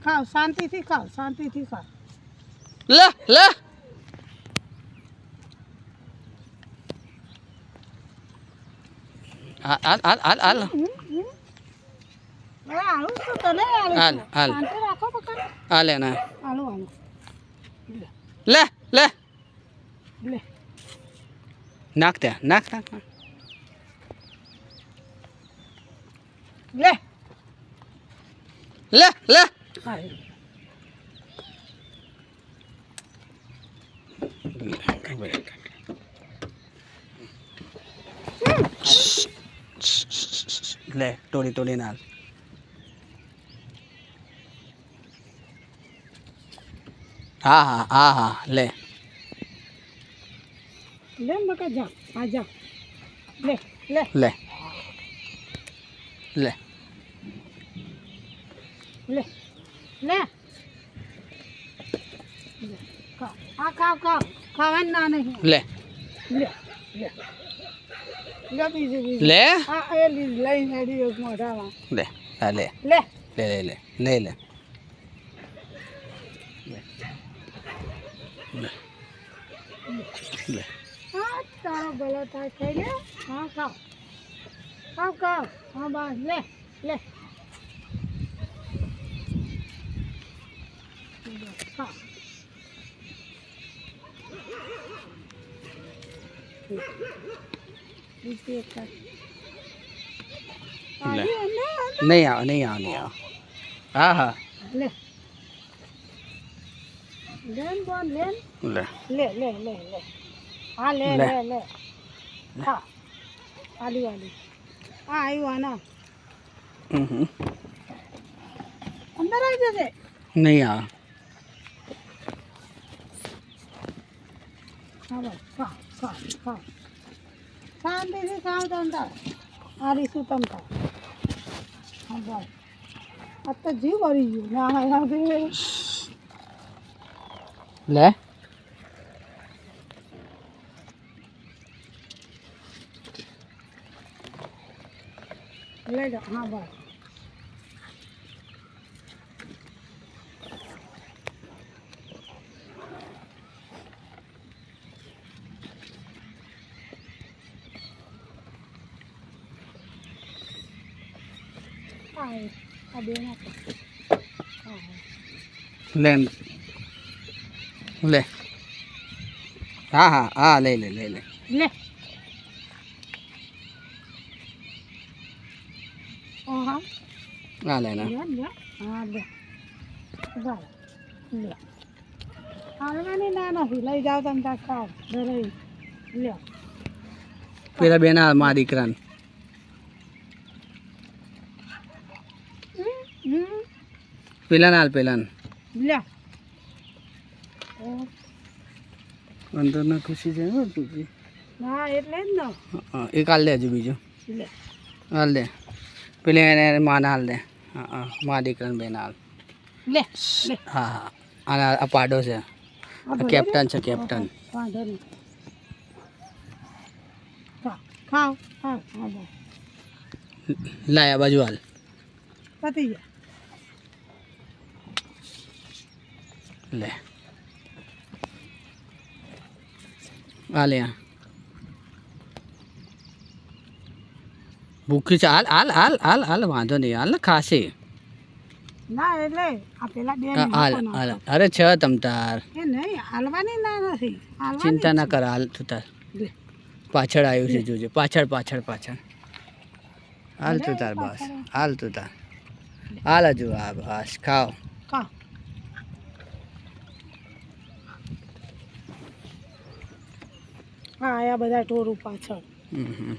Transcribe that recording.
ખાઓ શાંતિથી ખાઓ શાંતિથી ખાઓ લે લે હાલ હાલ હાલ હાલ અરે આલું તો તને આલું હાલ હાલ શાંતિ રાખો પકડ હાલે ના આલું આલું લે લે લે નાખ ત્યાં નાખ નાખ લે લે લે હા લે તોડી તોડી નાલ હા હા હા હા લે લે બકા જા આ જા લે લે લે લે લે લે ખાઓ આ ખાઓ ખાઓ ખાવાનું ના નહીં લે લે લે લે બીજું બીજું લે આ એ લઈને હેડી એક મોઢામાં લે હા લે લે લે લે લે લે લે લે લે હા તારો ભલો થાય થઈ લે હા ખાઓ ખાઓ ખાઓ હા બસ લે લે ખાઓ બીજી એક ખાઓ. લે. આલી અને નહીં આવ નહીં આવ નહીં આવ હા હા લે લેન બોલ લેન લે લે લે લે લે હા લે લે. લે લે હા આલી આલી હા આવ્યું આના અંદર આવી જશે નહીં આવ હા બસ ખા ખા ખા શાંતિથી ખાવ તમતા આરી શું તમતા હા બસ આ તો જીવ ભરી ગયું ના હા લે લઈ જાઓ હા બસ આ બે ના લે લે હા હા હા લે લે લે લે લે હા હા લે ના લે લે હા લે બરાબર લે હાલવાની ના નથી લઈ જાઓ તમે ત્યાં ખાઓ ધરાઈ લે પેલા બેના મારા દીકરાને પેલા ના હાલ પેલા લે અંદર ના ખુશી છે હો તું હા એટલે જ ને એક હાલ દે હજુ બીજું લે હાલ દે પેલી એને માના હાલ દે હા મારા દીકરાને બેન હાલ લે લે હા હા આના આ પાડો છે આ કેપ્ટન છે કેપ્ટન વાંધો નહીં ખાઓ ખાઓ હા બસ લાય આ બાજુ હાલ પતી ગયા લે હાલ યા ભૂખી છે હાલ હાલ હાલ હાલ હાલ વાંધો નહીં હાલ ને ખાશે ના એટલે આ પેલા બે હાલ હાલ અરે છ તમ તાર એ નહીં હાલવાની ના નથી હાલવાની ચિંતા ના કર હાલ તું તાર લે પાછળ આવ્યું છે જોજે પાછળ પાછળ પાછળ હાલ તું તાર બસ હાલ તું તાર હાલ હજુ હા બસ ખાઓ ખાઓ હા આયા બધા ટોરું પાછળ હમ